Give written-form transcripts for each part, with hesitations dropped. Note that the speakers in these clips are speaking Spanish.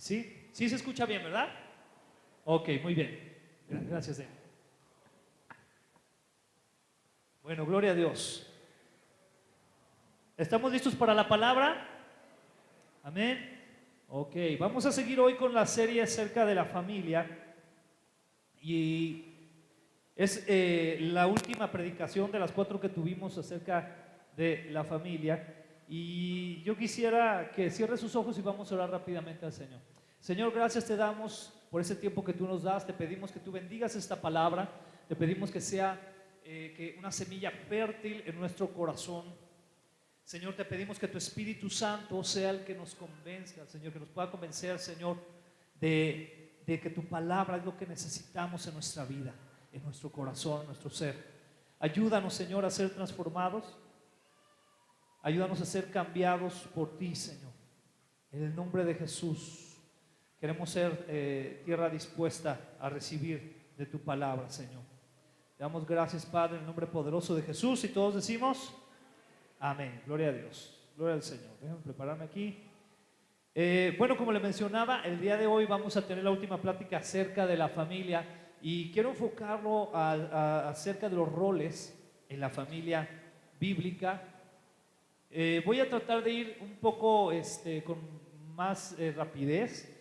¿Sí? ¿Sí se escucha bien, verdad? Ok, muy bien. Gracias, Dan. Bueno, gloria a Dios. ¿Estamos listos para la palabra? Amén. Ok, vamos a seguir hoy con la serie acerca de la familia. Y es la última predicación de las 4 que tuvimos acerca de la familia. Y yo quisiera que cierre sus ojos y vamos a orar rápidamente al Señor. Señor, gracias te damos por ese tiempo que tú nos das. Te pedimos que tú bendigas esta palabra. Te pedimos que sea que una semilla fértil en nuestro corazón. Señor, te pedimos que tu Espíritu Santo sea el que nos convenzca, Señor, que nos pueda convencer, Señor, de que tu palabra es lo que necesitamos en nuestra vida, en nuestro corazón, en nuestro ser. Ayúdanos, Señor, a ser transformados. Ayúdanos a ser cambiados por ti, Señor. En el nombre de Jesús, queremos ser tierra dispuesta a recibir de tu palabra, Señor. Te damos gracias, Padre, en el nombre poderoso de Jesús. Y todos decimos amén. Gloria a Dios. Gloria al Señor. Déjame prepararme aquí. Bueno, como le mencionaba, el día de hoy vamos a tener la última plática acerca de la familia. Y quiero enfocarlo acerca de los roles en la familia bíblica. Voy a tratar de ir un poco con más rapidez,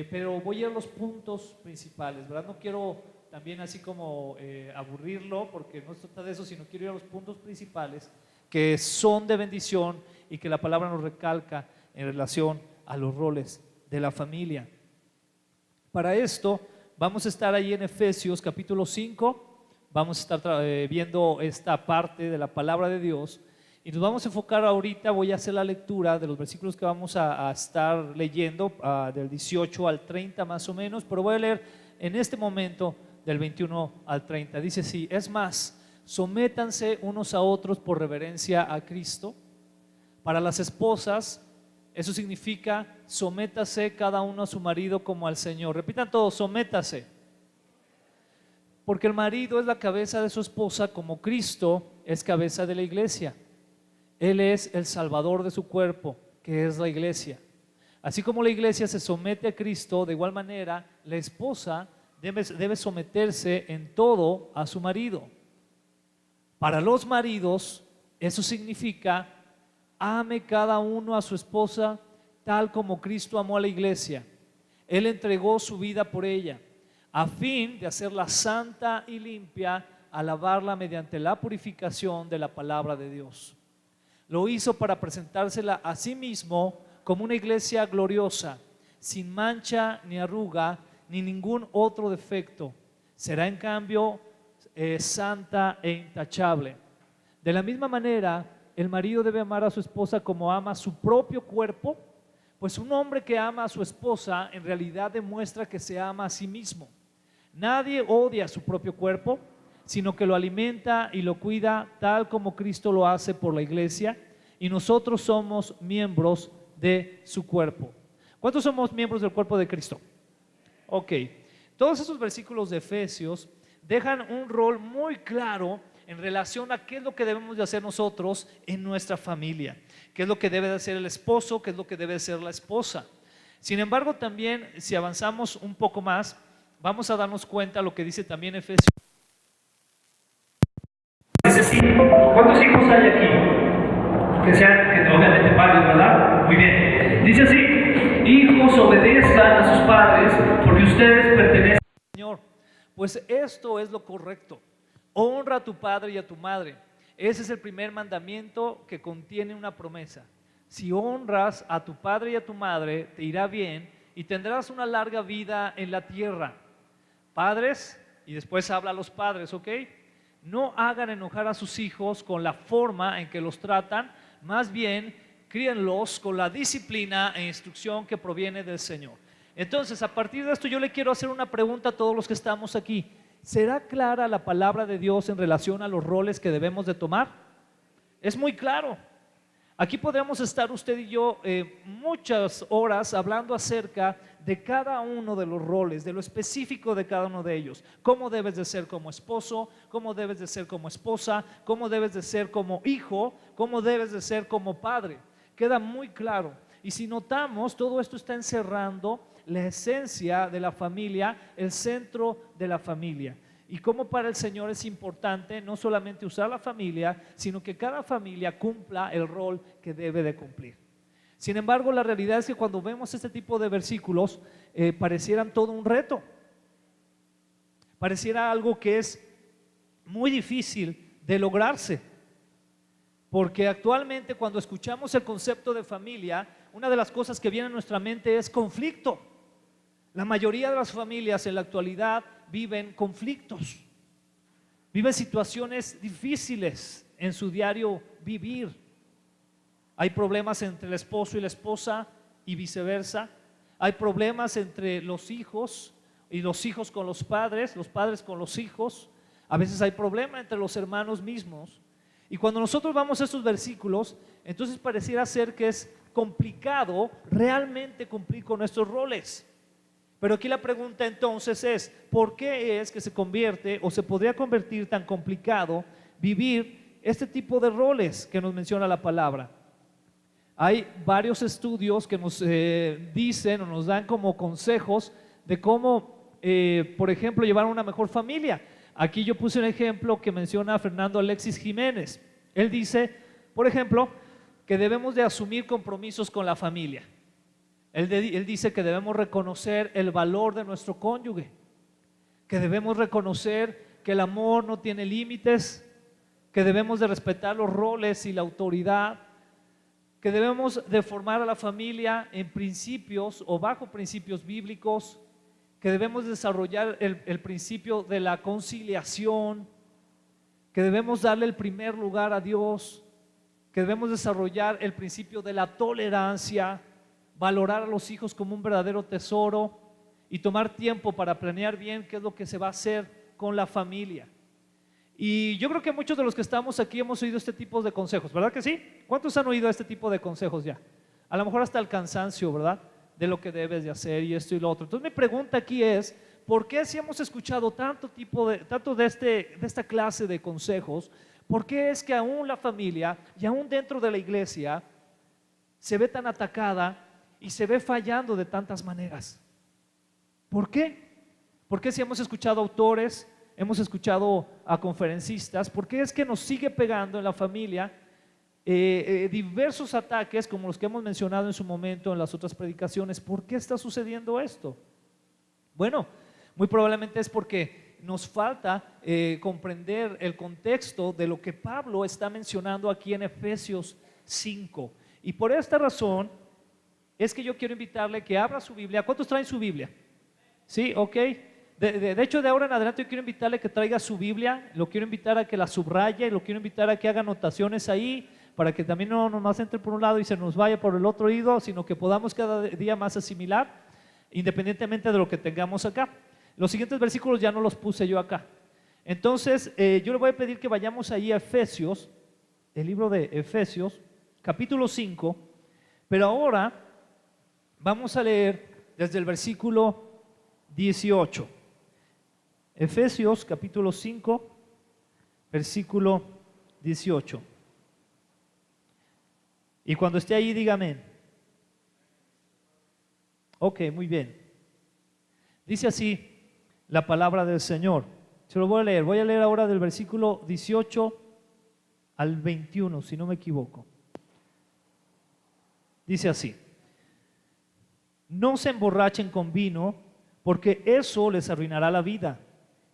pero voy a ir a los puntos principales, ¿verdad? No quiero también así como aburrirlo, porque no se trata de eso, sino quiero ir a los puntos principales que son de bendición y que la palabra nos recalca en relación a los roles de la familia. Para esto vamos a estar ahí en Efesios capítulo 5, vamos a estar viendo esta parte de la palabra de Dios y nos vamos a enfocar ahorita. Voy a hacer la lectura de los versículos que vamos a estar leyendo, del 18 al 30 más o menos, pero voy a leer en este momento del 21 al 30. Dice así: es más, sométanse unos a otros por reverencia a Cristo. Para las esposas, eso significa sométase cada uno a su marido como al Señor. Repitan todos: sométase. Porque el marido es la cabeza de su esposa, como Cristo es cabeza de la iglesia. Él es el salvador de su cuerpo, que es la iglesia. Así como la iglesia se somete a Cristo, de igual manera la esposa debe someterse en todo a su marido. Para los maridos, eso significa: ame cada uno a su esposa tal como Cristo amó a la iglesia. Él entregó su vida por ella, a fin de hacerla santa y limpia, al lavarla mediante la purificación de la palabra de Dios. Lo hizo para presentársela a sí mismo como una iglesia gloriosa, sin mancha ni arruga, ni ningún otro defecto. Será en cambio santa e intachable. De la misma manera, el marido debe amar a su esposa como ama su propio cuerpo, pues un hombre que ama a su esposa en realidad demuestra que se ama a sí mismo. Nadie odia a su propio cuerpo, sino que lo alimenta y lo cuida, tal como Cristo lo hace por la iglesia, y nosotros somos miembros de su cuerpo. ¿Cuántos somos miembros del cuerpo de Cristo? Ok, todos esos versículos de Efesios dejan un rol muy claro en relación a qué es lo que debemos de hacer nosotros en nuestra familia, qué es lo que debe de hacer el esposo, qué es lo que debe de hacer la esposa. Sin embargo, también si avanzamos un poco más, vamos a darnos cuenta lo que dice también Efesios. Dice así: ¿cuántos hijos hay aquí? Que obviamente varios, ¿verdad? Muy bien. Dice así: hijos, obedezcan a sus padres, porque ustedes pertenecen al Señor. Pues esto es lo correcto. Honra a tu padre y a tu madre. Ese es el primer mandamiento que contiene una promesa. Si honras a tu padre y a tu madre, te irá bien y tendrás una larga vida en la tierra. Padres, y después habla a los padres, ¿ok? No hagan enojar a sus hijos con la forma en que los tratan, más bien críenlos con la disciplina e instrucción que proviene del Señor. Entonces, a partir de esto yo le quiero hacer una pregunta a todos los que estamos aquí. ¿Será clara la palabra de Dios en relación a los roles que debemos de tomar? Es muy claro. Aquí podríamos estar usted y yo muchas horas hablando acerca de cada uno de los roles, de lo específico de cada uno de ellos. Cómo debes de ser como esposo, cómo debes de ser como esposa, cómo debes de ser como hijo, cómo debes de ser como padre. Queda muy claro. Y si notamos, todo esto está encerrando la esencia de la familia, el centro de la familia. Y cómo para el Señor es importante no solamente usar la familia, sino que cada familia cumpla el rol que debe de cumplir. Sin embargo, la realidad es que cuando vemos este tipo de versículos, parecieran todo un reto. Pareciera algo que es muy difícil de lograrse. Porque actualmente cuando escuchamos el concepto de familia, una de las cosas que viene a nuestra mente es conflicto. La mayoría de las familias en la actualidad viven conflictos, viven situaciones difíciles en su diario vivir. Hay problemas entre el esposo y la esposa y viceversa. Hay problemas entre los hijos y los hijos con los padres con los hijos. A veces hay problemas entre los hermanos mismos. Y cuando nosotros vamos a estos versículos, entonces pareciera ser que es complicado realmente cumplir con nuestros roles. Pero aquí la pregunta entonces es, ¿por qué es que se convierte o se podría convertir tan complicado vivir este tipo de roles que nos menciona la palabra? Hay varios estudios que nos dicen o nos dan como consejos de cómo, por ejemplo, llevar una mejor familia. Aquí yo puse un ejemplo que menciona Fernando Alexis Jiménez. Él dice, por ejemplo, que debemos de asumir compromisos con la familia. Él dice que debemos reconocer el valor de nuestro cónyuge, que debemos reconocer que el amor no tiene límites, que debemos de respetar los roles y la autoridad, que debemos de formar a la familia en principios o bajo principios bíblicos, que debemos desarrollar el principio de la conciliación, que debemos darle el primer lugar a Dios, que debemos desarrollar el principio de la tolerancia, valorar a los hijos como un verdadero tesoro y tomar tiempo para planear bien qué es lo que se va a hacer con la familia. Y yo creo que muchos de los que estamos aquí hemos oído este tipo de consejos, ¿verdad que sí? ¿Cuántos han oído este tipo de consejos ya? A lo mejor hasta el cansancio, ¿verdad? De lo que debes de hacer y esto y lo otro. Entonces mi pregunta aquí es, ¿por qué si hemos escuchado tanto de esta clase de consejos, por qué es que aún la familia y aún dentro de la iglesia se ve tan atacada y se ve fallando de tantas maneras? ¿Por qué? ¿Por qué si hemos escuchado autores, hemos escuchado a conferencistas, por qué es que nos sigue pegando en la familia diversos ataques como los que hemos mencionado en su momento en las otras predicaciones? ¿Por qué está sucediendo esto? Bueno, muy probablemente es porque nos falta comprender el contexto de lo que Pablo está mencionando aquí en Efesios 5. Y por esta razón es que yo quiero invitarle que abra su Biblia. ¿Cuántos traen su Biblia? Sí, ok. De hecho, de ahora en adelante yo quiero invitarle que traiga su Biblia, lo quiero invitar a que la subraye, lo quiero invitar a que haga anotaciones ahí, para que también no nomás entre por un lado y se nos vaya por el otro oído, sino que podamos cada día más asimilar, independientemente de lo que tengamos acá. Los siguientes versículos ya no los puse yo acá. Entonces, yo le voy a pedir que vayamos ahí a Efesios, el libro de Efesios, capítulo 5, pero ahora vamos a leer desde el versículo 18. Efesios capítulo 5, versículo 18. Y cuando esté ahí, dígame. Ok, muy bien. Dice así la palabra del Señor. Se lo voy a leer. Voy a leer ahora del versículo 18 al 21, si no me equivoco. Dice así: no se emborrachen con vino, porque eso les arruinará la vida.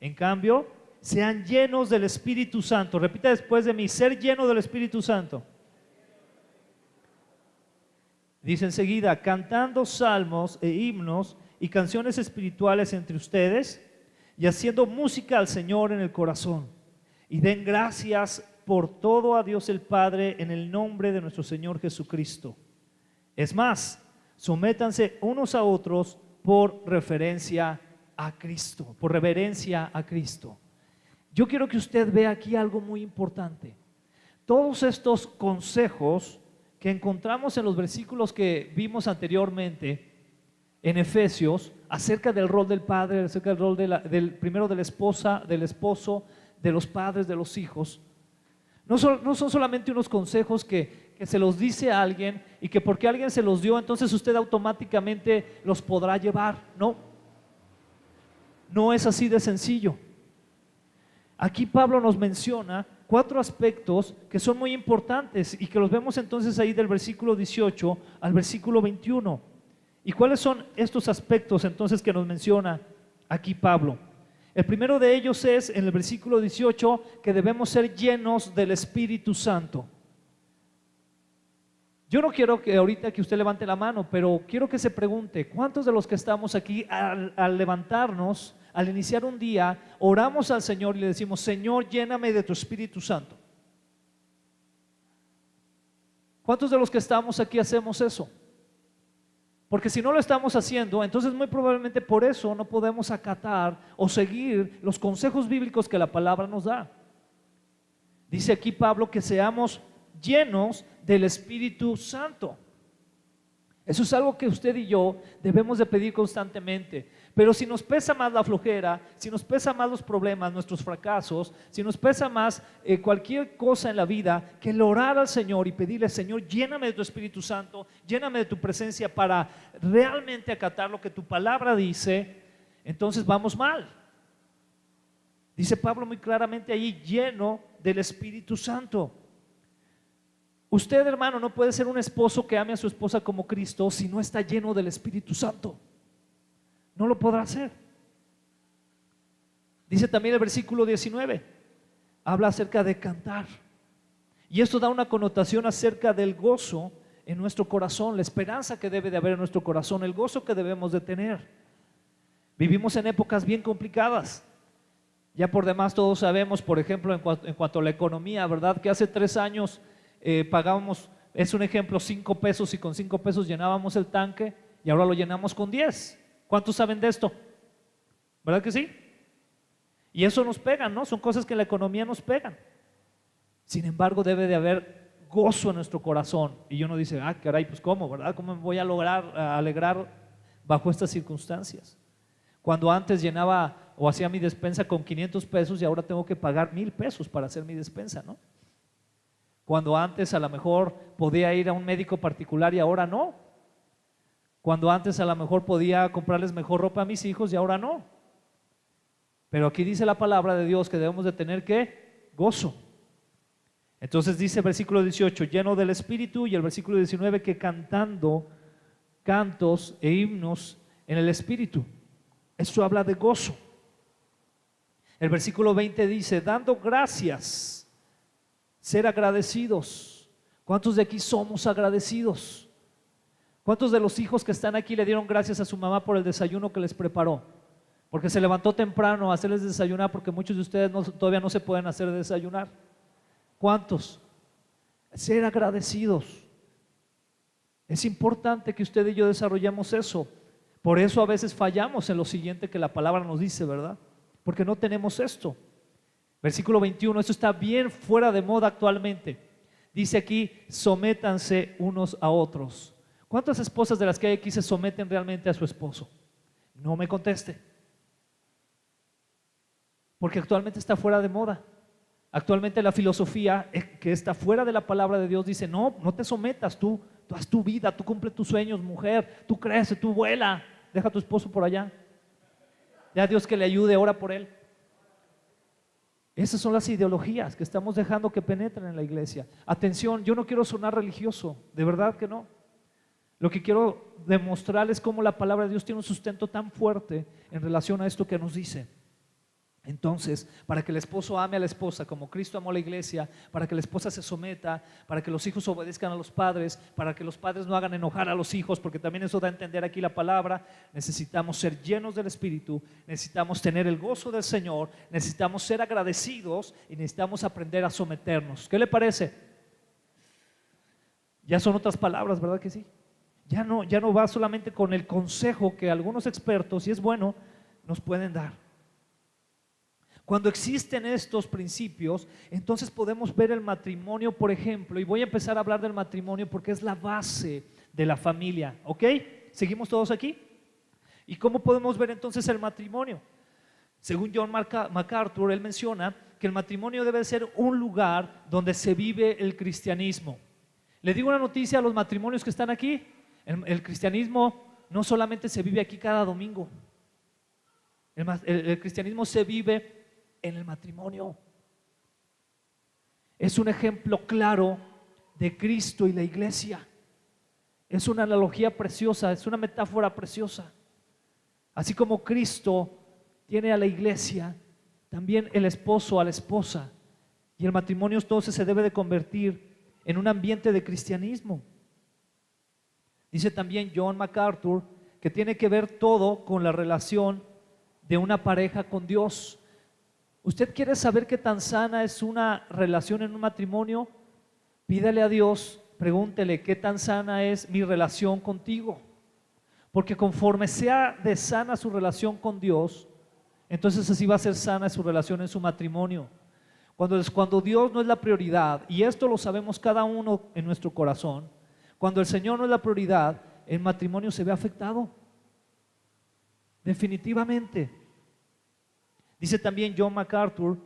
En cambio, sean llenos del Espíritu Santo. Repita después de mí: ser lleno del Espíritu Santo. Dice enseguida: cantando salmos e himnos y canciones espirituales entre ustedes, y haciendo música al Señor en el corazón. Y den gracias por todo a Dios el Padre en el nombre de nuestro Señor Jesucristo. Es más, sométanse unos a otros por referencia a Cristo, por reverencia a Cristo. Yo quiero que usted vea aquí algo muy importante. Todos estos consejos que encontramos en los versículos que vimos anteriormente en Efesios, acerca del rol del padre, acerca del rol primero de la esposa, del esposo, de los padres, de los hijos, no son solamente unos consejos que que se los dice a alguien y que porque alguien se los dio, entonces usted automáticamente los podrá llevar. No, no es así de sencillo. Aquí Pablo nos menciona 4 aspectos que son muy importantes y que los vemos entonces ahí del versículo 18 al versículo 21. ¿Y cuáles son estos aspectos entonces que nos menciona aquí Pablo? El primero de ellos es en el versículo 18 que debemos ser llenos del Espíritu Santo. Yo no quiero que ahorita que usted levante la mano, pero quiero que se pregunte, ¿cuántos de los que estamos aquí al levantarnos, al iniciar un día, oramos al Señor y le decimos, Señor, lléname de tu Espíritu Santo? ¿Cuántos de los que estamos aquí hacemos eso? Porque si no lo estamos haciendo, entonces muy probablemente por eso no podemos acatar o seguir los consejos bíblicos que la palabra nos da. Dice aquí Pablo que seamos llenos del Espíritu Santo. Eso es algo que usted y yo debemos de pedir constantemente. Pero si nos pesa más la flojera, si nos pesa más los problemas, nuestros fracasos, si nos pesa más cualquier cosa en la vida, que el orar al Señor y pedirle, Señor, lléname de tu Espíritu Santo, lléname de tu presencia para realmente acatar lo que tu palabra dice, entonces vamos mal. Dice Pablo muy claramente ahí, lleno del Espíritu Santo. Usted, hermano, no puede ser un esposo que ame a su esposa como Cristo si no está lleno del Espíritu Santo. No lo podrá hacer. Dice también el versículo 19, habla acerca de cantar. Y esto da una connotación acerca del gozo en nuestro corazón, la esperanza que debe de haber en nuestro corazón, el gozo que debemos de tener. Vivimos en épocas bien complicadas. Ya por demás todos sabemos, por ejemplo, en cuanto a la economía, ¿verdad? Que hace 3 años pagábamos, es un ejemplo, 5 pesos y con 5 pesos llenábamos el tanque y ahora lo llenamos con 10. ¿Cuántos saben de esto? ¿Verdad que sí? Y eso nos pega, ¿no? Son cosas que en la economía nos pegan. Sin embargo, debe de haber gozo en nuestro corazón. Y uno dice, caray, pues ¿cómo, verdad? ¿Cómo me voy a alegrar bajo estas circunstancias? Cuando antes llenaba o hacía mi despensa con 500 pesos y ahora tengo que pagar 1,000 pesos para hacer mi despensa, ¿no? Cuando antes a lo mejor podía ir a un médico particular y ahora no. Cuando antes a lo mejor podía comprarles mejor ropa a mis hijos y ahora no. Pero aquí dice la palabra de Dios que debemos de tener ¿qué? Gozo. Entonces dice el versículo 18, lleno del Espíritu, y el versículo 19 que cantando cantos e himnos en el Espíritu. Eso habla de gozo. El versículo 20 dice, dando gracias, ser agradecidos. ¿Cuántos de aquí somos agradecidos? ¿Cuántos de los hijos que están aquí le dieron gracias a su mamá por el desayuno que les preparó? Porque se levantó temprano a hacerles desayunar, porque muchos de ustedes todavía no se pueden hacer desayunar. ¿Cuántos? Ser agradecidos. Es importante que usted y yo desarrollemos eso. Por eso a veces fallamos en lo siguiente que la palabra nos dice, ¿verdad? Porque no tenemos esto. Versículo 21, esto está bien fuera de moda actualmente. Dice aquí, sométanse unos a otros. ¿Cuántas esposas de las que hay aquí se someten realmente a su esposo? No me conteste. Porque actualmente está fuera de moda. Actualmente la filosofía que está fuera de la palabra de Dios dice, no te sometas, tú haz tu vida, tú cumple tus sueños, mujer, tú crece, tú vuela, deja a tu esposo por allá. Ya Dios que le ayude, ora por él. Esas son las ideologías que estamos dejando que penetren en la iglesia. Atención, yo no quiero sonar religioso, de verdad que no. Lo que quiero demostrarles es cómo la palabra de Dios tiene un sustento tan fuerte en relación a esto que nos dice. Entonces, para que el esposo ame a la esposa como Cristo amó a la iglesia, para que la esposa se someta, para que los hijos obedezcan a los padres, para que los padres no hagan enojar a los hijos, porque también eso da a entender aquí la palabra, necesitamos ser llenos del Espíritu, necesitamos tener el gozo del Señor, necesitamos ser agradecidos y necesitamos aprender a someternos. ¿Qué le parece? Ya son otras palabras, ¿verdad que sí? Ya no va solamente con el consejo que algunos expertos, y es bueno, nos pueden dar. Cuando existen estos principios, entonces podemos ver el matrimonio, por ejemplo, y voy a empezar a hablar del matrimonio porque es la base de la familia, ¿ok? ¿Seguimos todos aquí? ¿Y cómo podemos ver entonces el matrimonio? Según John MacArthur, él menciona que el matrimonio debe ser un lugar donde se vive el cristianismo. Le digo una noticia a los matrimonios que están aquí. El cristianismo no solamente se vive aquí cada domingo. El cristianismo se vive en el matrimonio. Es un ejemplo claro de Cristo y la iglesia. Es una analogía preciosa, es una metáfora preciosa. Así como Cristo tiene a la iglesia, también el esposo a la esposa. Y el matrimonio entonces se debe de convertir en un ambiente de cristianismo. Dice también John MacArthur que tiene que ver todo con la relación de una pareja con Dios. ¿Usted quiere saber qué tan sana es una relación en un matrimonio? Pídale a Dios, pregúntele qué tan sana es mi relación contigo. Porque conforme sea de sana su relación con Dios, entonces así va a ser sana su relación en su matrimonio. Cuando Dios no es la prioridad, y esto lo sabemos cada uno en nuestro corazón, cuando el Señor no es la prioridad, el matrimonio se ve afectado. Definitivamente. Dice también John MacArthur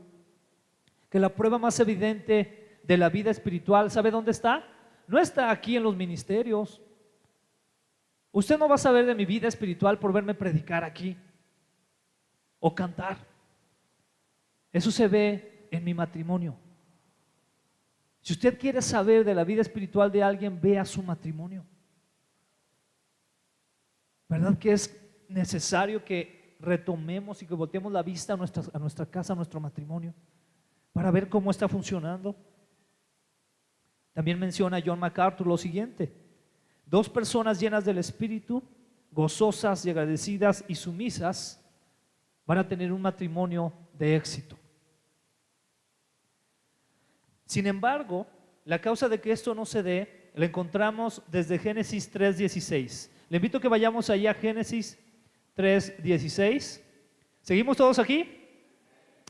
que la prueba más evidente de la vida espiritual, ¿sabe dónde está? No está aquí en los ministerios. Usted no va a saber de mi vida espiritual por verme predicar aquí o cantar. Eso se ve en mi matrimonio. Si usted quiere saber de la vida espiritual de alguien, vea su matrimonio. ¿Verdad que es necesario que retomemos y que volteemos la vista a nuestra casa, a nuestro matrimonio, para ver cómo está funcionando? También menciona John MacArthur lo siguiente: 2 personas llenas del Espíritu, gozosas y agradecidas y sumisas, van a tener un matrimonio de éxito. Sin embargo, la causa de que esto no se dé la encontramos desde Génesis 3:16. Le invito a que vayamos allá a Génesis 3:16. ¿Seguimos todos aquí?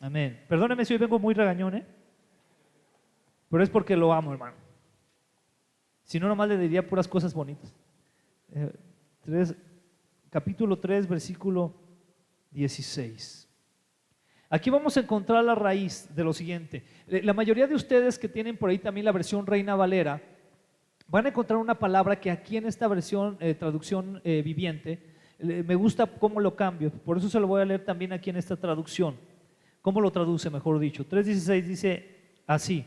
Amén. Perdóneme si hoy vengo muy regañón, pero es porque lo amo, hermano. Si no, nomás le diría puras cosas bonitas. Capítulo 3, versículo 16. Aquí vamos a encontrar la raíz de lo siguiente. La mayoría de ustedes que tienen por ahí también la versión Reina Valera, van a encontrar una palabra que aquí en esta versión, traducción viviente, me gusta cómo lo cambio. Por eso se lo voy a leer también aquí en esta traducción. ¿Cómo lo traduce, mejor dicho? 3:16 dice así: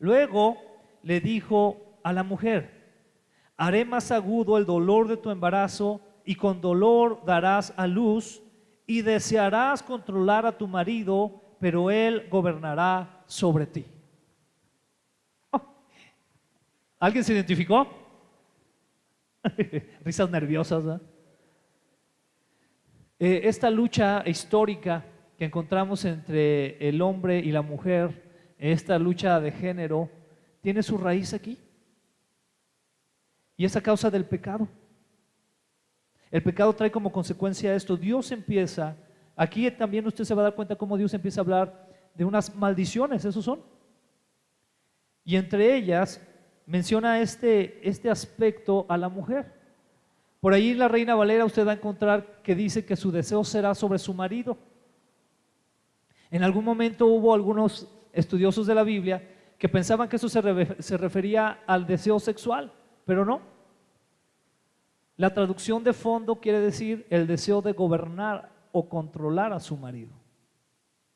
luego le dijo a la mujer: haré más agudo el dolor de tu embarazo y con dolor darás a luz y desearás controlar a tu marido, pero él gobernará sobre ti. Oh. ¿Alguien se identificó? Risas nerviosas, ¿verdad? Esta lucha histórica que encontramos entre el hombre y la mujer, esta lucha de género, tiene su raíz aquí. Y es a causa del pecado. El pecado trae como consecuencia esto. Dios empieza, aquí también usted se va a dar cuenta cómo Dios empieza a hablar de unas maldiciones, esos son. Y entre ellas menciona este aspecto a la mujer. Por ahí en la Reina Valera usted va a encontrar que dice que su deseo será sobre su marido. En algún momento hubo algunos estudiosos de la Biblia que pensaban que eso se refería al deseo sexual, pero no. La traducción de fondo quiere decir el deseo de gobernar o controlar a su marido,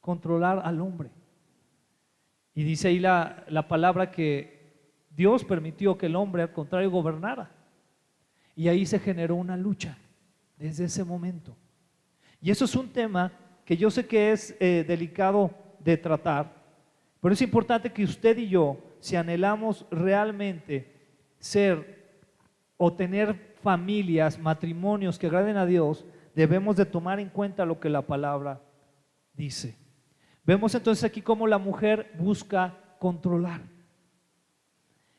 controlar al hombre. Y dice ahí la palabra que Dios permitió que el hombre al contrario gobernara. Y ahí se generó una lucha desde ese momento. Y eso es un tema que yo sé que es delicado de tratar, pero es importante que usted y yo, si anhelamos realmente ser o tener familias, matrimonios que agraden a Dios, debemos de tomar en cuenta lo que la palabra dice. Vemos entonces aquí cómo la mujer busca controlar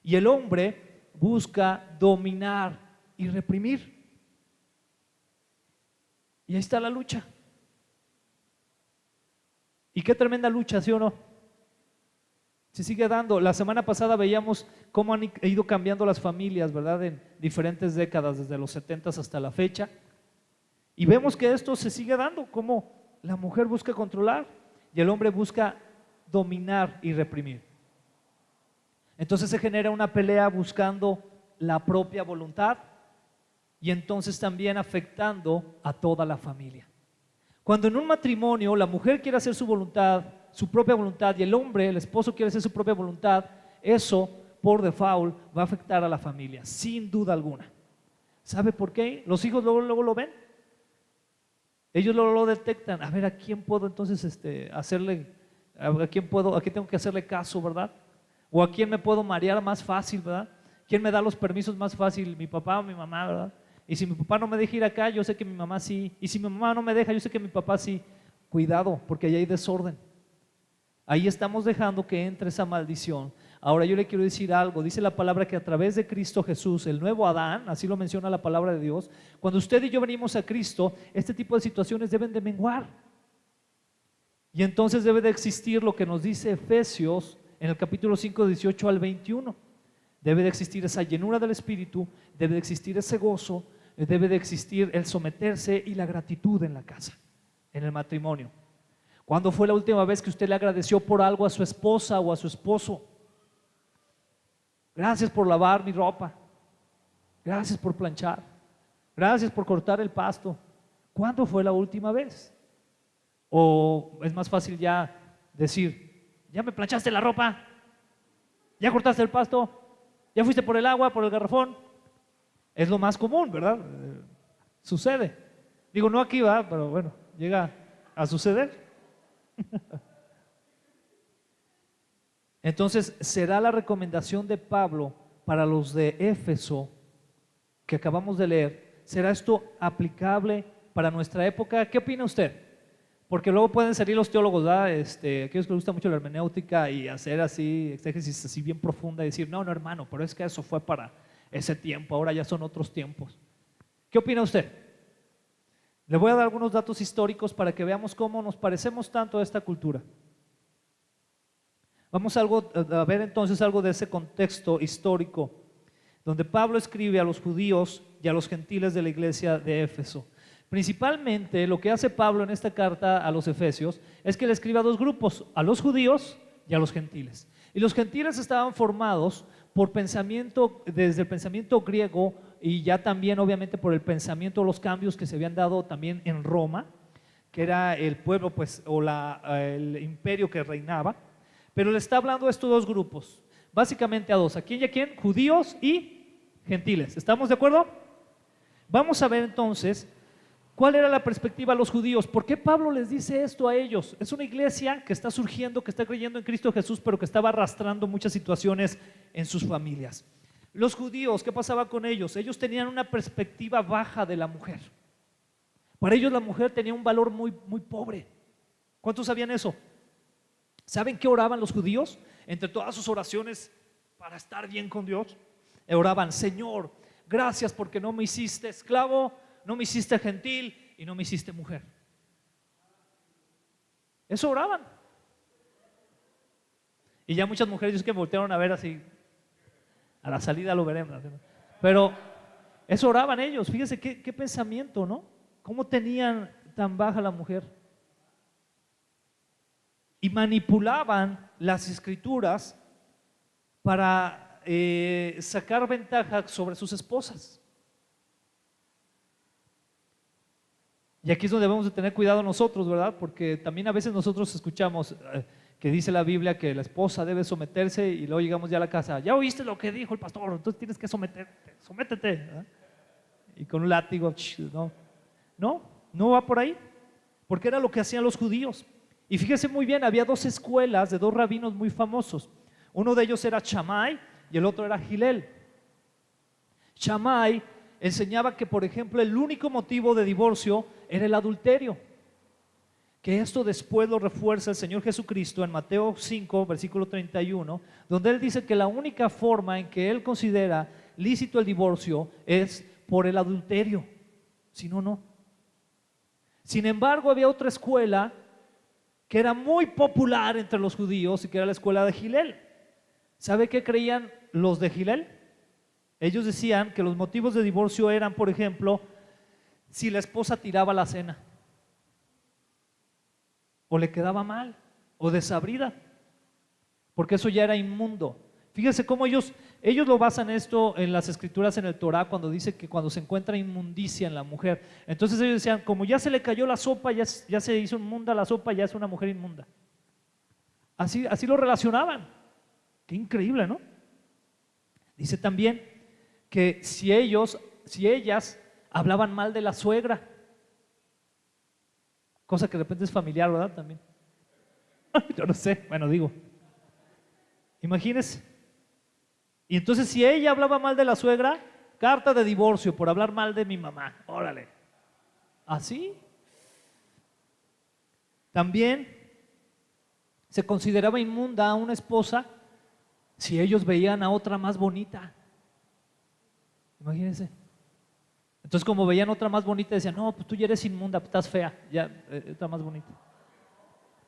y el hombre busca dominar y reprimir. Y ahí está la lucha. Y qué tremenda lucha, ¿sí o no? Se sigue dando. La semana pasada veíamos cómo han ido cambiando las familias, ¿verdad? En diferentes décadas, desde los 70s hasta la fecha. Y vemos que esto se sigue dando, cómo la mujer busca controlar y el hombre busca dominar y reprimir. Entonces se genera una pelea buscando la propia voluntad y entonces también afectando a toda la familia. Cuando en un matrimonio la mujer quiere hacer su voluntad, su propia voluntad, y el hombre, el esposo quiere hacer su propia voluntad, eso por default va a afectar a la familia, sin duda alguna. ¿Sabe por qué? Los hijos luego lo ven. Ellos lo detectan. A ver, ¿a quién puedo entonces hacerle, a quién tengo que hacerle caso, verdad? O a quién me puedo marear más fácil, ¿verdad? ¿Quién me da los permisos más fácil? ¿Mi papá o mi mamá, verdad? Y si mi papá no me deja ir acá, yo sé que mi mamá sí. Y si mi mamá no me deja, yo sé que mi papá sí. Cuidado, porque ahí hay desorden. Ahí estamos dejando que entre esa maldición. Ahora yo le quiero decir algo. Dice la palabra que a través de Cristo Jesús, el nuevo Adán, así lo menciona la palabra de Dios, cuando usted y yo venimos a Cristo, este tipo de situaciones deben de menguar. Y entonces debe de existir lo que nos dice Efesios en el capítulo 5, 18 al 21. Debe de existir esa llenura del Espíritu, debe de existir ese gozo, debe de existir el someterse y la gratitud en la casa, en el matrimonio. ¿Cuándo fue la última vez que usted le agradeció por algo a su esposa o a su esposo? Gracias por lavar mi ropa. Gracias por planchar. Gracias por cortar el pasto. ¿Cuándo fue la última vez? O es más fácil ya decir, ¿ya me planchaste la ropa? ¿Ya cortaste el pasto? ¿Ya fuiste por el agua, por el garrafón? Es lo más común, ¿verdad? Sucede. Digo, no aquí va, pero bueno, llega a suceder. Entonces, será la recomendación de Pablo para los de Éfeso que acabamos de leer. ¿Será esto aplicable para nuestra época? ¿Qué opina usted? Porque luego pueden salir los teólogos, ¿verdad? Aquellos que les gusta mucho la hermenéutica y hacer así exégesis así bien profunda y decir, no hermano, pero es que eso fue para ese tiempo, ahora ya son otros tiempos. ¿Qué opina usted? Le voy a dar algunos datos históricos para que veamos cómo nos parecemos tanto a esta cultura. Vamos a ver entonces algo de ese contexto histórico, donde Pablo escribe a los judíos y a los gentiles de la iglesia de Éfeso. Principalmente lo que hace Pablo en esta carta a los efesios es que le escribe a dos grupos, a los judíos y a los gentiles. Y los gentiles estaban formados por pensamiento, desde el pensamiento griego y ya también obviamente por el pensamiento, los cambios que se habían dado también en Roma, que era el pueblo pues, o el imperio que reinaba. Pero le está hablando a estos dos grupos, básicamente a dos, ¿a quién y a quién? Judíos y gentiles. ¿Estamos de acuerdo? Vamos a ver entonces cuál era la perspectiva de los judíos. ¿Por qué Pablo les dice esto a ellos? Es una iglesia que está surgiendo, que está creyendo en Cristo Jesús, pero que estaba arrastrando muchas situaciones en sus familias. Los judíos, ¿qué pasaba con ellos? Ellos tenían una perspectiva baja de la mujer. Para ellos la mujer tenía un valor muy, muy pobre. ¿Cuántos sabían eso? ¿Saben qué oraban los judíos? Entre todas sus oraciones para estar bien con Dios, oraban, Señor, gracias porque no me hiciste esclavo, no me hiciste gentil y no me hiciste mujer. Eso oraban. Y ya muchas mujeres que voltearon a ver así, a la salida lo veremos. Pero eso oraban ellos. Fíjense qué pensamiento, ¿no? ¿Cómo tenían tan baja la mujer? Y manipulaban las escrituras para sacar ventaja sobre sus esposas. Y aquí es donde debemos de tener cuidado nosotros, ¿verdad? Porque también a veces nosotros escuchamos que dice la Biblia que la esposa debe someterse y luego llegamos ya a la casa, ya oíste lo que dijo el pastor, entonces tienes que sométete, ¿verdad? Y con un látigo, no va por ahí, porque era lo que hacían los judíos. Y fíjese muy bien, había dos escuelas de dos rabinos muy famosos. Uno de ellos era Shammai y el otro era Hillel. Shammai enseñaba que, por ejemplo, el único motivo de divorcio era el adulterio. Que esto después lo refuerza el Señor Jesucristo en Mateo 5, versículo 31, donde Él dice que la única forma en que Él considera lícito el divorcio es por el adulterio. Si no, no. Sin embargo, había otra escuela que era muy popular entre los judíos y que era la escuela de Hillel. ¿Sabe qué creían los de Hillel? Ellos decían que los motivos de divorcio eran, por ejemplo, si la esposa tiraba la cena, o le quedaba mal, o desabrida, porque eso ya era inmundo. Fíjense cómo ellos lo basan esto en las escrituras en el Torá, cuando dice que cuando se encuentra inmundicia en la mujer. Entonces ellos decían, como ya se le cayó la sopa, ya se hizo inmunda la sopa, ya es una mujer inmunda. Así lo relacionaban. Qué increíble, ¿no? Dice también que si ellas hablaban mal de la suegra, cosa que de repente es familiar, ¿verdad? También. Yo no sé, bueno, digo. Imagínense. Y entonces si ella hablaba mal de la suegra, carta de divorcio por hablar mal de mi mamá. Órale. ¿Así? También se consideraba inmunda a una esposa si ellos veían a otra más bonita. Imagínense. Entonces como veían otra más bonita decían, no, pues tú ya eres inmunda, pues estás fea, ya está más bonita.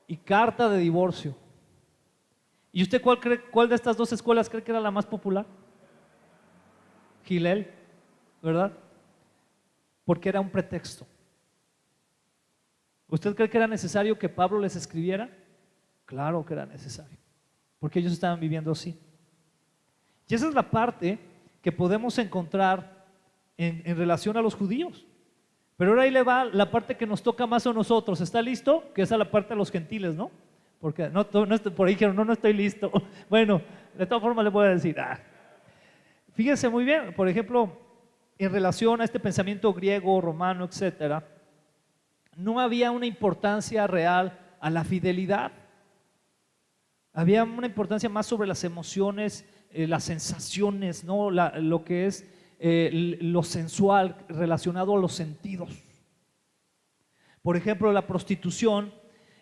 Y carta de divorcio. ¿Y usted cuál de estas dos escuelas cree que era la más popular? Hillel, ¿verdad? Porque era un pretexto. ¿Usted cree que era necesario que Pablo les escribiera? Claro que era necesario, porque ellos estaban viviendo así. Y esa es la parte que podemos encontrar en relación a los judíos. Pero ahora ahí le va la parte que nos toca más a nosotros. ¿Está listo? Que esa es la parte de los gentiles, ¿no? Porque no por ahí dijeron, no estoy listo. Bueno, de todas formas le voy a decir. Fíjense muy bien, por ejemplo, en relación a este pensamiento griego, romano, etcétera, no había una importancia real a la fidelidad. Había una importancia más sobre las emociones, las sensaciones, ¿no? Lo que es lo sensual relacionado a los sentidos. Por ejemplo, la prostitución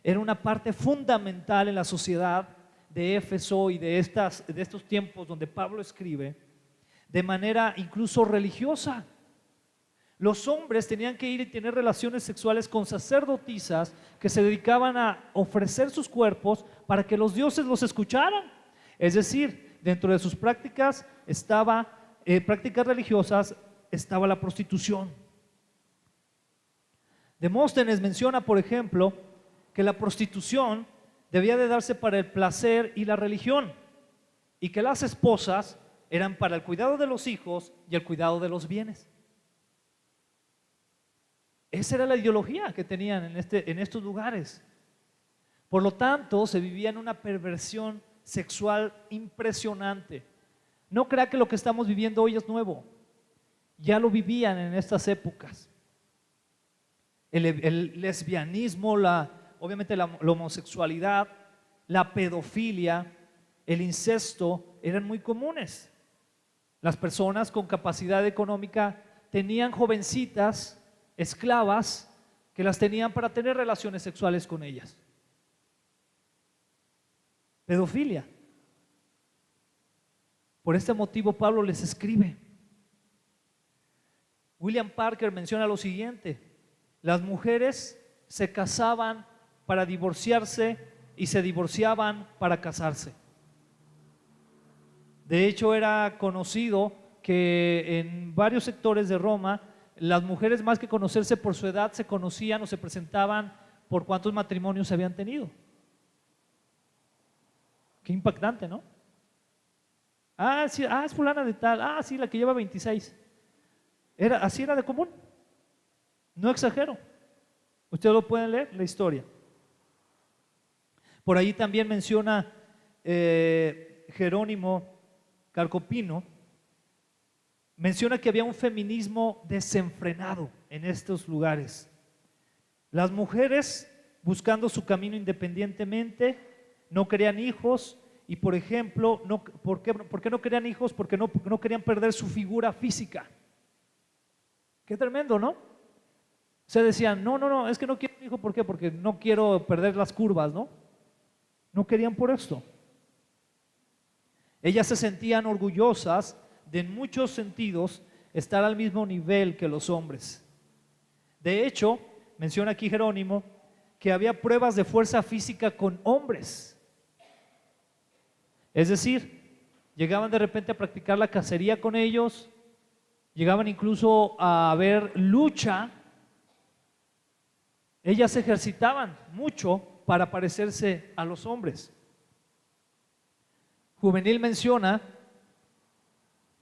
era una parte fundamental en la sociedad de Éfeso y de estos tiempos donde Pablo escribe, de manera incluso religiosa. Los hombres tenían que ir y tener relaciones sexuales con sacerdotisas que se dedicaban a ofrecer sus cuerpos para que los dioses los escucharan. Es decir, dentro de sus prácticas prácticas religiosas, estaba la prostitución. Demóstenes menciona, por ejemplo, que la prostitución debía de darse para el placer y la religión, y que las esposas eran para el cuidado de los hijos y el cuidado de los bienes. Esa era la ideología que tenían en estos lugares. Por lo tanto, se vivía en una perversión sexual impresionante. No crea que lo que estamos viviendo hoy es nuevo. Ya lo vivían en estas épocas. El lesbianismo, obviamente la homosexualidad, la pedofilia, el incesto eran muy comunes. Las personas con capacidad económica tenían jovencitas, esclavas, que las tenían para tener relaciones sexuales con ellas. Pedofilia. Por este motivo Pablo les escribe. William Parker menciona lo siguiente: las mujeres se casaban para divorciarse y se divorciaban para casarse. De hecho, era conocido que en varios sectores de Roma, las mujeres, más que conocerse por su edad, se conocían o se presentaban por cuántos matrimonios habían tenido. Qué impactante, ¿no? Sí, es fulana de tal, sí, la que lleva 26. Así era de común. No exagero. Ustedes lo pueden leer, la historia. Por ahí también menciona Jerónimo Carcopino, menciona que había un feminismo desenfrenado en estos lugares. Las mujeres buscando su camino independientemente, no querían hijos y, por ejemplo, ¿por qué no querían hijos? Porque no querían perder su figura física. Qué tremendo, ¿no? O sea, decían, no, es que no quiero un hijo, ¿por qué? Porque no quiero perder las curvas, ¿no? No querían por esto. Ellas se sentían orgullosas de, en muchos sentidos, estar al mismo nivel que los hombres. De hecho, menciona aquí Jerónimo que había pruebas de fuerza física con hombres. Es decir, llegaban de repente a practicar la cacería con ellos, llegaban incluso a ver lucha. Ellas se ejercitaban mucho para parecerse a los hombres. juvenil menciona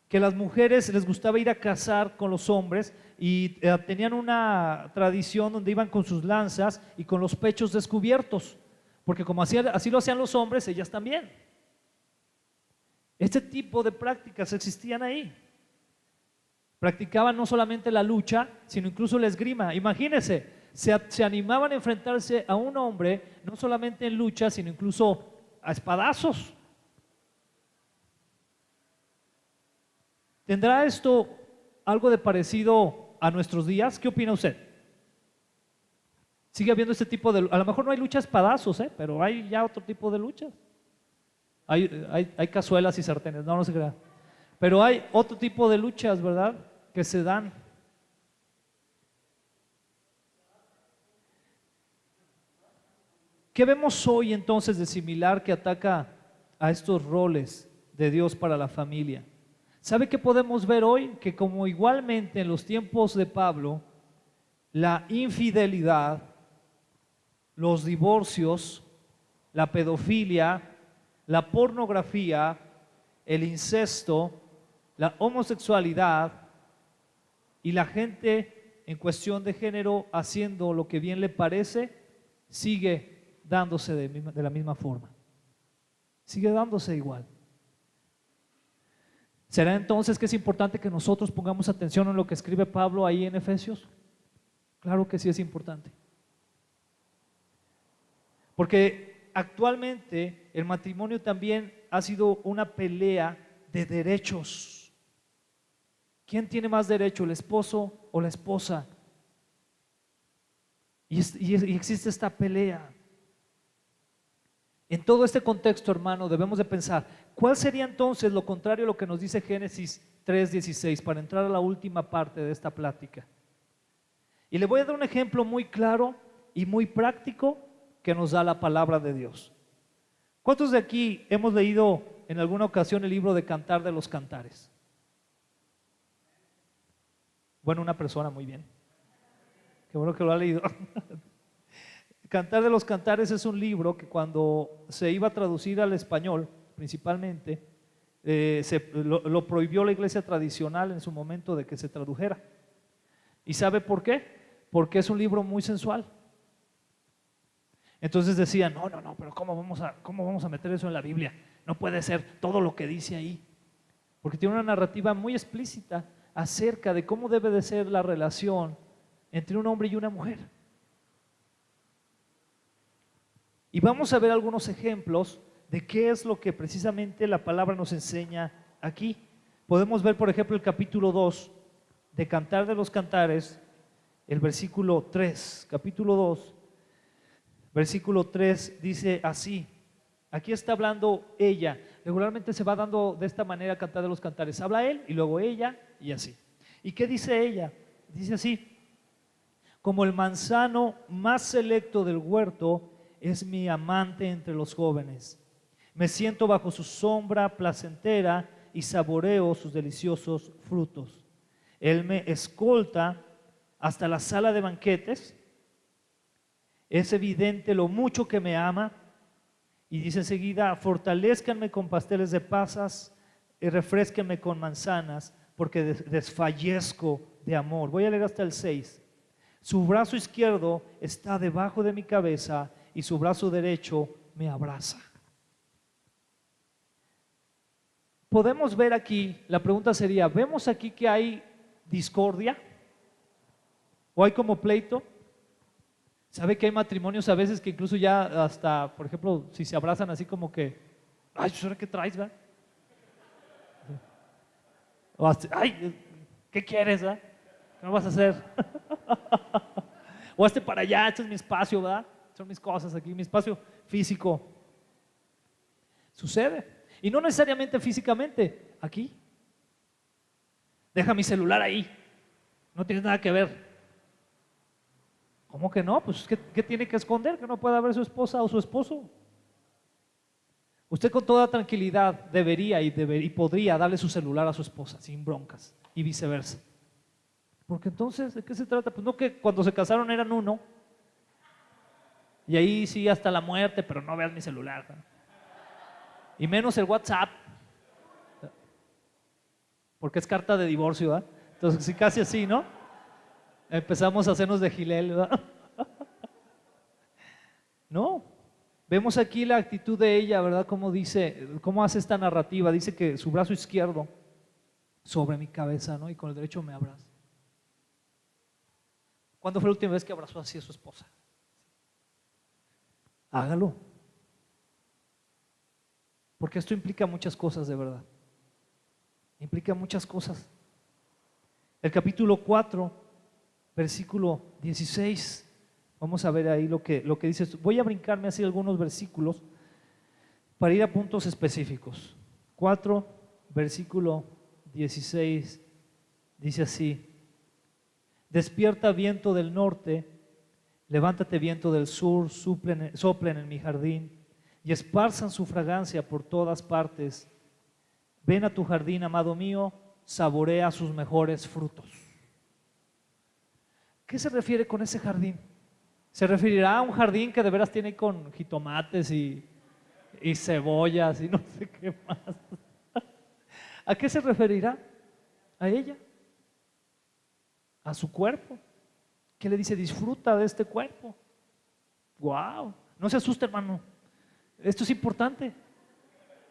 que las mujeres les gustaba ir a cazar con los hombres y tenían una tradición donde iban con sus lanzas y con los pechos descubiertos, porque como así lo hacían los hombres, ellas también. Este tipo de prácticas existían ahí. Practicaban no solamente la lucha, sino incluso la esgrima. Imagínense, se animaban a enfrentarse a un hombre, no solamente en lucha, sino incluso a espadazos. ¿Tendrá esto algo de parecido a nuestros días? ¿Qué opina usted? Sigue habiendo este tipo de... A lo mejor no hay lucha a espadazos, pero hay ya otro tipo de luchas. Hay cazuelas y sartenes, no se crea. Pero hay otro tipo de luchas, ¿verdad?, que se dan. ¿Qué vemos hoy entonces de similar que ataca a estos roles de Dios para la familia? ¿Sabe qué podemos ver hoy? Que como igualmente en los tiempos de Pablo, la infidelidad, los divorcios, la pedofilia, la pornografía, el incesto, la homosexualidad y la gente en cuestión de género haciendo lo que bien le parece, sigue dándose de la misma forma. Sigue dándose igual. ¿Será entonces que es importante que nosotros pongamos atención en lo que escribe Pablo ahí en Efesios? Claro que sí es importante. Porque actualmente el matrimonio también ha sido una pelea de derechos. ¿Quién tiene más derecho, el esposo o la esposa? Y existe esta pelea. En todo este contexto, hermano, debemos de pensar, ¿cuál sería entonces lo contrario a lo que nos dice Génesis 3:16 para entrar a la última parte de esta plática? Y le voy a dar un ejemplo muy claro y muy práctico que nos da la palabra de Dios. ¿Cuántos de aquí hemos leído en alguna ocasión el libro de Cantar de los Cantares? Bueno, una persona, muy bien. Qué bueno que lo ha leído. Cantar de los Cantares es un libro que cuando se iba a traducir al español, principalmente, lo prohibió la iglesia tradicional en su momento de que se tradujera. ¿Y sabe por qué? Porque es un libro muy sensual. Entonces decían, no, pero ¿cómo vamos a meter eso en la Biblia? No puede ser todo lo que dice ahí. Porque tiene una narrativa muy explícita acerca de cómo debe de ser la relación entre un hombre y una mujer. Y vamos a ver algunos ejemplos de qué es lo que precisamente la palabra nos enseña aquí. Podemos ver, por ejemplo, el capítulo 2 de Cantar de los Cantares, el versículo 3, capítulo 2, versículo 3 dice así. Aquí está hablando ella. Regularmente se va dando de esta manera Cantar de los Cantares. Habla él y luego ella y así. ¿Y qué dice ella? Dice así: como el manzano más selecto del huerto es mi amante entre los jóvenes. Me siento bajo su sombra placentera y saboreo sus deliciosos frutos. Él me escolta hasta la sala de banquetes. Es evidente lo mucho que me ama. Y dice enseguida: fortalézcanme con pasteles de pasas y refrésquenme con manzanas, porque desfallezco de amor. Voy a leer hasta el 6. Su brazo izquierdo está debajo de mi cabeza y su brazo derecho me abraza. Podemos ver aquí, la pregunta sería, ¿vemos aquí que hay discordia? ¿O hay como pleito? ¿Sabe que hay matrimonios a veces que incluso ya hasta, por ejemplo, si se abrazan así como que, ay, ¿qué traes, va? O hasta, ay, ¿qué quieres, va? ¿Qué me vas a hacer? O para allá, este es mi espacio, ¿verdad? Son mis cosas aquí, mi espacio físico. Sucede. Y no necesariamente físicamente, aquí. Deja mi celular ahí. No tienes nada que ver. ¿Cómo que no? Pues ¿qué tiene que esconder? Que no pueda ver su esposa o su esposo. Usted con toda tranquilidad debería y podría darle su celular a su esposa sin broncas y viceversa. Porque entonces, ¿de qué se trata? Pues no, que cuando se casaron eran uno y ahí sí hasta la muerte, pero no veas mi celular, ¿no? Y menos el WhatsApp, porque es carta de divorcio, ¿verdad? Entonces, sí, casi así, ¿no? Empezamos a hacernos de Gilel, ¿verdad? No. Vemos aquí la actitud de ella, ¿verdad? Cómo dice, cómo hace esta narrativa. Dice que su brazo izquierdo sobre mi cabeza, ¿no? Y con el derecho me abraza. ¿Cuándo fue la última vez que abrazó así a su esposa? Hágalo. Porque esto implica muchas cosas, de verdad. Implica muchas cosas. El capítulo 4, versículo 16. Vamos a ver ahí lo que dice. Voy a brincarme así algunos versículos para ir a puntos específicos. 4, versículo 16, dice así: despierta viento del norte, levántate viento del sur, soplen en mi jardín y esparzan su fragancia por todas partes. Ven a tu jardín, amado mío, saborea sus mejores frutos. ¿Qué se refiere con ese jardín? ¿Se referirá a un jardín que de veras tiene con jitomates y cebollas y no sé qué más? ¿A qué se referirá? ¿A ella? ¿A su cuerpo? ¿Qué le dice? Disfruta de este cuerpo. ¡Wow! No se asuste, hermano. Esto es importante.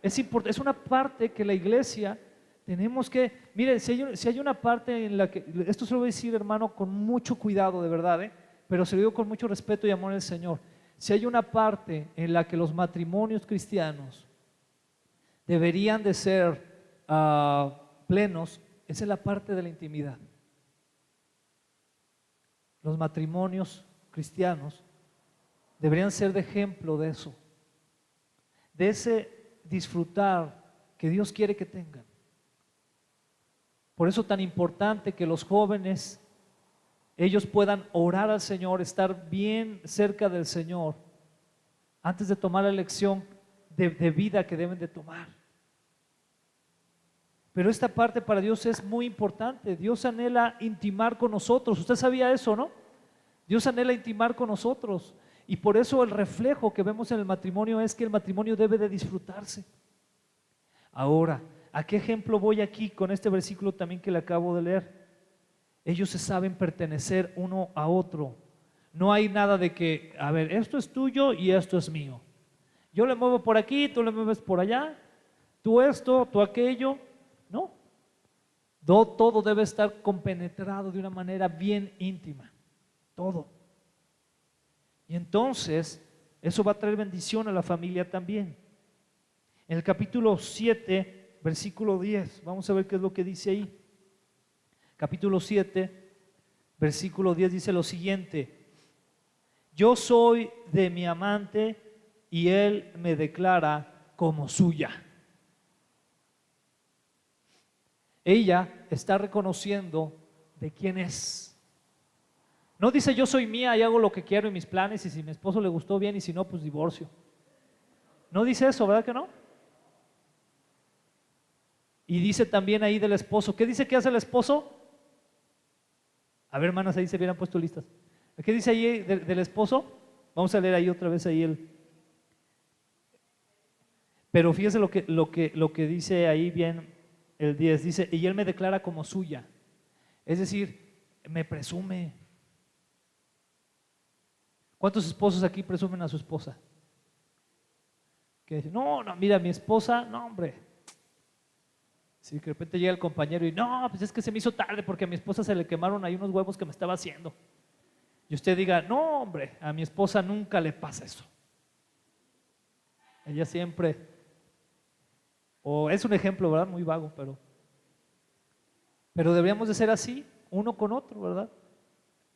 Es una parte que la iglesia tenemos que, mire, si hay una parte en la que, esto se lo voy a decir, hermano, con mucho cuidado, de verdad, pero se lo digo con mucho respeto y amor al Señor. Si hay una parte en la que los matrimonios cristianos deberían de ser plenos, esa es la parte de la intimidad. Los matrimonios cristianos deberían ser de ejemplo de eso, de ese disfrutar que Dios quiere que tengan. Por eso tan importante que los jóvenes, ellos puedan orar al Señor, estar bien cerca del Señor antes de tomar la elección de vida que deben de tomar. Pero esta parte para Dios es muy importante. Dios anhela intimar con nosotros. Usted sabía eso, ¿no? Dios anhela intimar con nosotros. Y por eso el reflejo que vemos en el matrimonio es que el matrimonio debe de disfrutarse. Ahora, ¿a qué ejemplo voy aquí con este versículo también que le acabo de leer? Ellos se saben pertenecer uno a otro. No hay nada de que, a ver, esto es tuyo y esto es mío. Yo le muevo por aquí, tú le mueves por allá, tú esto, tú aquello. No. Todo debe estar compenetrado de una manera bien íntima. Todo. Y entonces, eso va a traer bendición a la familia también. En el capítulo 7, versículo 10, vamos a ver qué es lo que dice ahí. Capítulo 7, versículo 10 dice lo siguiente: yo soy de mi amante y él me declara como suya. Ella está reconociendo de quién es. No dice yo soy mía y hago lo que quiero y mis planes, y si mi esposo le gustó bien y si no, pues divorcio. No dice eso, ¿verdad que no? Y dice también ahí del esposo. ¿Qué dice que hace el esposo? A ver, hermanas, ahí se hubieran puesto listas. ¿Qué dice ahí del esposo? Vamos a leer ahí otra vez ahí el. Pero fíjese lo que dice ahí bien el 10. Dice, y él me declara como suya. Es decir, me presume. ¿Cuántos esposos aquí presumen a su esposa? Que dicen, no, mira, mi esposa, no, hombre. Si de repente llega el compañero y no, pues es que se me hizo tarde porque a mi esposa se le quemaron ahí unos huevos que me estaba haciendo. Y usted diga, no, hombre, a mi esposa nunca le pasa eso. Ella siempre, o es un ejemplo, ¿verdad? Muy vago, pero deberíamos de ser así, uno con otro, ¿verdad?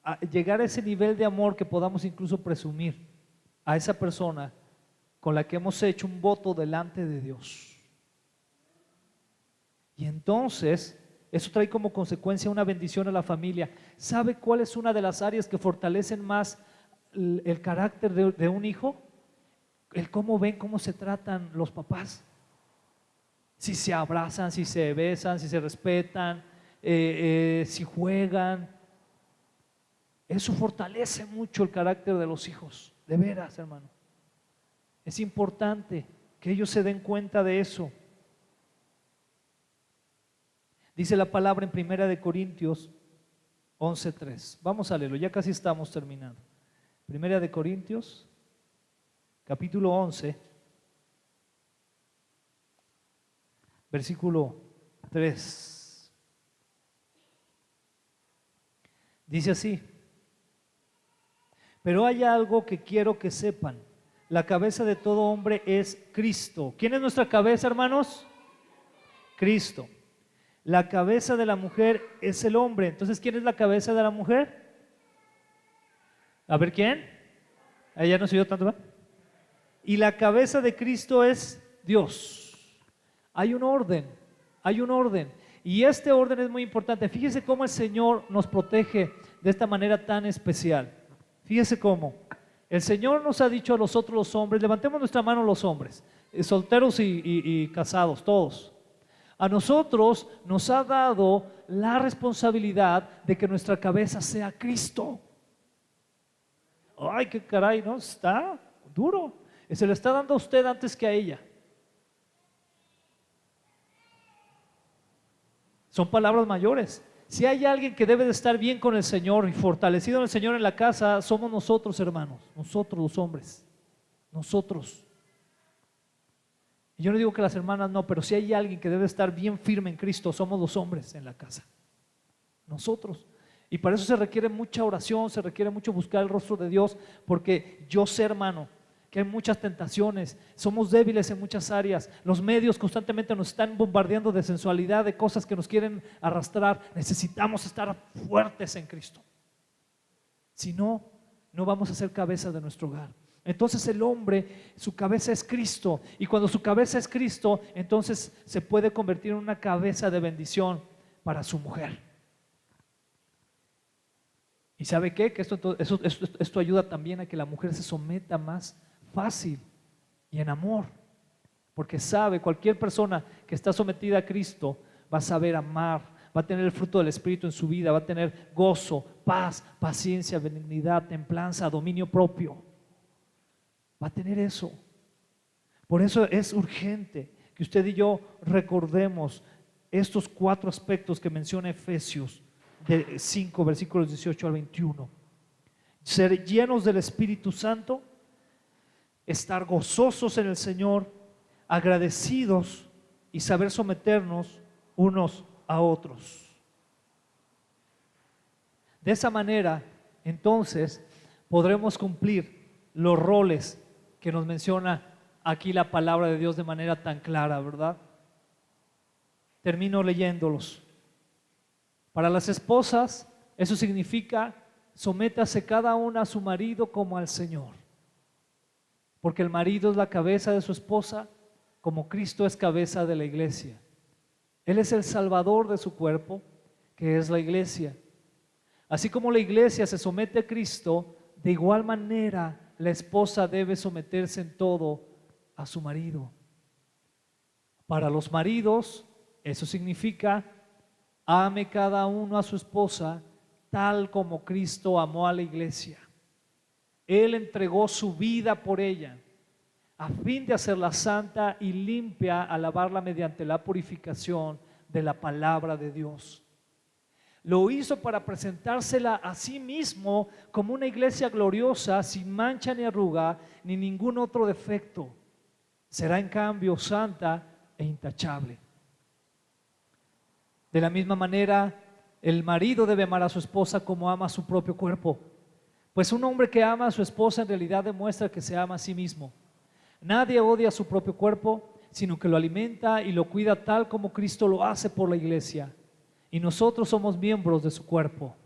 A llegar a ese nivel de amor que podamos incluso presumir a esa persona con la que hemos hecho un voto delante de Dios. Y entonces, eso trae como consecuencia una bendición a la familia. ¿Sabe cuál es una de las áreas que fortalecen más el carácter de un hijo? El cómo ven, cómo se tratan los papás. Si se abrazan, si se besan, si se respetan, si juegan. Eso fortalece mucho el carácter de los hijos, de veras, hermano. Es importante que ellos se den cuenta de eso. Dice la palabra en 1 Corintios 11:3. Vamos a leerlo, ya casi estamos terminando. 1 Corintios, capítulo 11, versículo 3. Dice así: pero hay algo que quiero que sepan. La cabeza de todo hombre es Cristo. ¿Quién es nuestra cabeza, hermanos? Cristo. La cabeza de la mujer es el hombre. Entonces, ¿quién es la cabeza de la mujer? A ver, ¿quién? Ella no se oyó tanto, ¿verdad? Y la cabeza de Cristo es Dios. Hay un orden, hay un orden. Y este orden es muy importante. Fíjese cómo el Señor nos protege de esta manera tan especial. Fíjese cómo. El Señor nos ha dicho a nosotros los hombres, levantemos nuestra mano los hombres, solteros y casados, todos. A nosotros nos ha dado la responsabilidad de que nuestra cabeza sea Cristo. Ay, qué caray, ¿no? Está duro. Se le está dando a usted antes que a ella. Son palabras mayores. Si hay alguien que debe de estar bien con el Señor y fortalecido en el Señor en la casa, somos nosotros, hermanos, nosotros los hombres, nosotros. Y yo no digo que las hermanas no, pero si hay alguien que debe estar bien firme en Cristo, somos los hombres en la casa, nosotros. Y para eso se requiere mucha oración, se requiere mucho buscar el rostro de Dios, porque yo sé, hermano, que hay muchas tentaciones, somos débiles en muchas áreas, los medios constantemente nos están bombardeando de sensualidad, de cosas que nos quieren arrastrar. Necesitamos estar fuertes en Cristo, si no, no vamos a ser cabeza de nuestro hogar. Entonces el hombre, su cabeza es Cristo, y cuando su cabeza es Cristo, entonces se puede convertir en una cabeza de bendición para su mujer. ¿Y sabe qué? Que esto ayuda también a que la mujer se someta más fácil y en amor, porque sabe, cualquier persona que está sometida a Cristo va a saber amar, va a tener el fruto del Espíritu en su vida, va a tener gozo, paz, paciencia, benignidad, templanza, dominio propio. Va a tener eso. Por eso es urgente que usted y yo recordemos estos 4 aspectos que menciona Efesios 5, versículos 18 al 21. Ser llenos del Espíritu Santo, estar gozosos en el Señor, agradecidos y saber someternos unos a otros. De esa manera, entonces, podremos cumplir los roles que nos menciona aquí la palabra de Dios de manera tan clara, ¿verdad? Termino leyéndolos. Para las esposas, eso significa: sométase cada una a su marido como al Señor. Porque el marido es la cabeza de su esposa, como Cristo es cabeza de la iglesia. Él es el salvador de su cuerpo, que es la iglesia. Así como la iglesia se somete a Cristo, de igual manera la esposa debe someterse en todo a su marido. Para los maridos, eso significa: ame cada uno a su esposa tal como Cristo amó a la iglesia. Él entregó su vida por ella, a fin de hacerla santa y limpia, al lavarla mediante la purificación de la palabra de Dios. Lo hizo para presentársela a sí mismo como una iglesia gloriosa, sin mancha ni arruga, ni ningún otro defecto. Será en cambio santa e intachable. De la misma manera, el marido debe amar a su esposa como ama a su propio cuerpo. Pues un hombre que ama a su esposa en realidad demuestra que se ama a sí mismo. Nadie odia su propio cuerpo, sino que lo alimenta y lo cuida tal como Cristo lo hace por la iglesia. Y nosotros somos miembros de su cuerpo.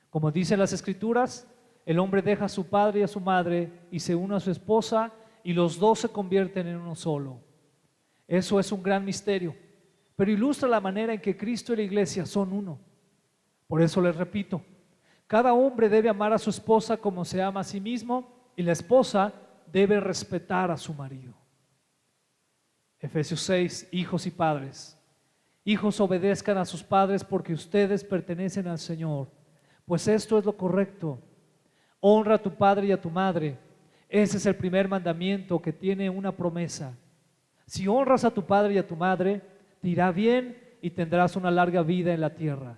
Como dicen las Escrituras, el hombre deja a su padre y a su madre y se une a su esposa, y los dos se convierten en uno solo. Eso es un gran misterio, pero ilustra la manera en que Cristo y la iglesia son uno. Por eso les repito, cada hombre debe amar a su esposa como se ama a sí mismo, y la esposa debe respetar a su marido. Efesios 6, hijos y padres. Hijos, obedezcan a sus padres porque ustedes pertenecen al Señor, pues esto es lo correcto. Honra a tu padre y a tu madre. Ese es el primer mandamiento que tiene una promesa. Si honras a tu padre y a tu madre, te irá bien y tendrás una larga vida en la tierra.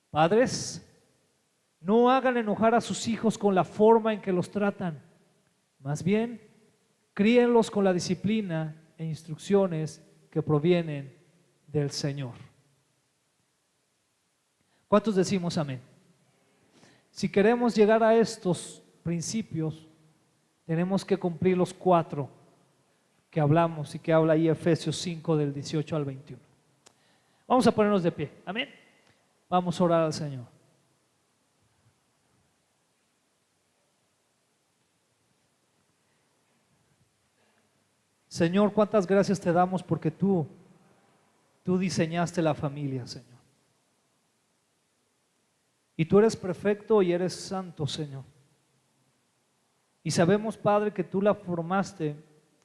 Padres, no hagan enojar a sus hijos con la forma en que los tratan. Más bien, críenlos con la disciplina e instrucciones que provienen del Señor. ¿Cuántos decimos amén? Si queremos llegar a estos principios, tenemos que cumplir los 4 que hablamos y que habla ahí Efesios 5 del 18 al 21. Vamos a ponernos de pie, amén. Vamos a orar al Señor. Señor, cuántas gracias te damos porque tú diseñaste la familia, Señor. Y tú eres perfecto y eres santo, Señor. Y sabemos, Padre, que tú la formaste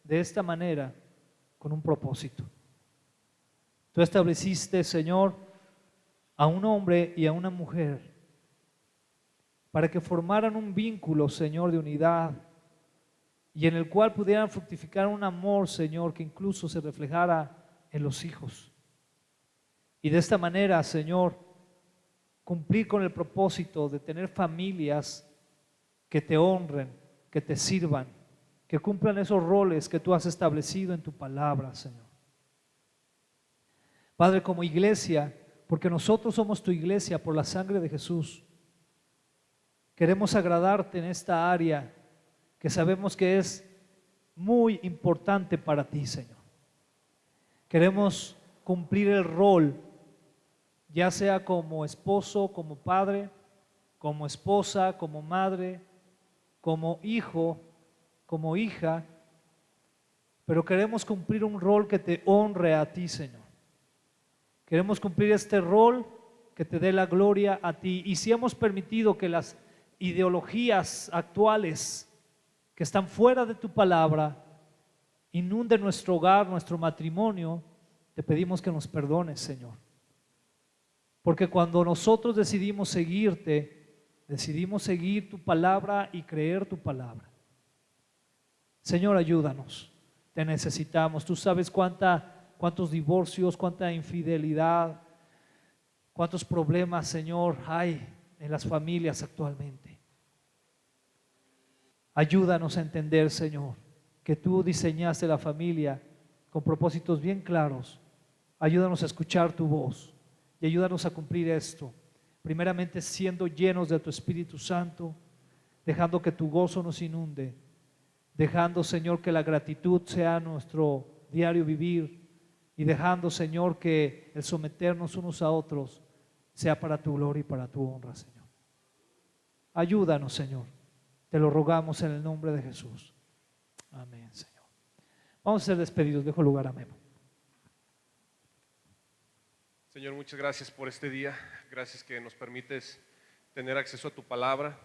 de esta manera con un propósito. Tú estableciste, Señor, a un hombre y a una mujer para que formaran un vínculo, Señor, de unidad y en el cual pudieran fructificar un amor, Señor, que incluso se reflejara en los hijos. Y de esta manera, Señor, cumplir con el propósito de tener familias que te honren, que te sirvan, que cumplan esos roles que tú has establecido en tu palabra, Señor. Padre, como iglesia, porque nosotros somos tu iglesia por la sangre de Jesús, queremos agradarte en esta área que sabemos que es muy importante para ti, Señor. Queremos cumplir el rol, ya sea como esposo, como padre, como esposa, como madre, como hijo, como hija, pero queremos cumplir un rol que te honre a ti, Señor. Queremos cumplir este rol que te dé la gloria a ti. Y si hemos permitido que las ideologías actuales que están fuera de tu palabra inunden nuestro hogar, nuestro matrimonio, te pedimos que nos perdones, Señor. Porque cuando nosotros decidimos seguirte, decidimos seguir tu palabra y creer tu palabra. Señor, ayúdanos, te necesitamos. Tú sabes cuántos divorcios, cuánta infidelidad, cuántos problemas, Señor, hay en las familias actualmente. Ayúdanos a entender, Señor, que tú diseñaste la familia con propósitos bien claros. Ayúdanos a escuchar tu voz y ayúdanos a cumplir esto. Primeramente siendo llenos de tu Espíritu Santo, dejando que tu gozo nos inunde, dejando, Señor, que la gratitud sea nuestro diario vivir y dejando, Señor, que el someternos unos a otros sea para tu gloria y para tu honra, Señor. Ayúdanos, Señor. Te lo rogamos en el nombre de Jesús. Amén, Señor. Vamos a ser despedidos. Dejo lugar a Memo. Señor, muchas gracias por este día. Gracias que nos permites tener acceso a tu palabra.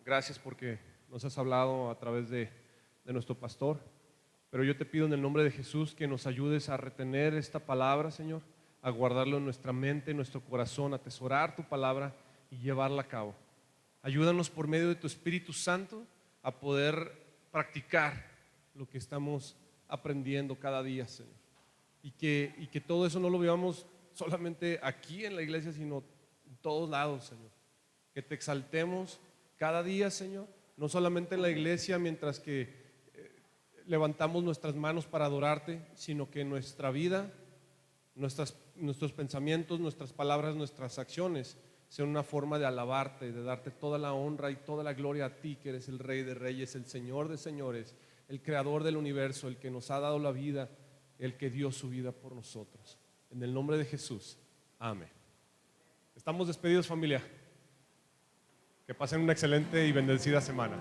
Gracias porque nos has hablado a través de nuestro pastor. Pero yo te pido en el nombre de Jesús que nos ayudes a retener esta palabra, Señor, a guardarlo en nuestra mente, en nuestro corazón, a atesorar tu palabra y llevarla a cabo. Ayúdanos por medio de tu Espíritu Santo a poder practicar lo que estamos aprendiendo cada día, Señor. Y que todo eso no lo vivamos solamente aquí en la iglesia, sino en todos lados, Señor. Que te exaltemos cada día, Señor, no solamente en la iglesia mientras que levantamos nuestras manos para adorarte, sino que nuestra vida, nuestros pensamientos, nuestras palabras, nuestras acciones sean una forma de alabarte, de darte toda la honra y toda la gloria a ti, que eres el Rey de Reyes, el Señor de Señores, el Creador del universo, el que nos ha dado la vida, el que dio su vida por nosotros. En el nombre de Jesús, amén. Estamos despedidos, familia. Que pasen una excelente y bendecida semana.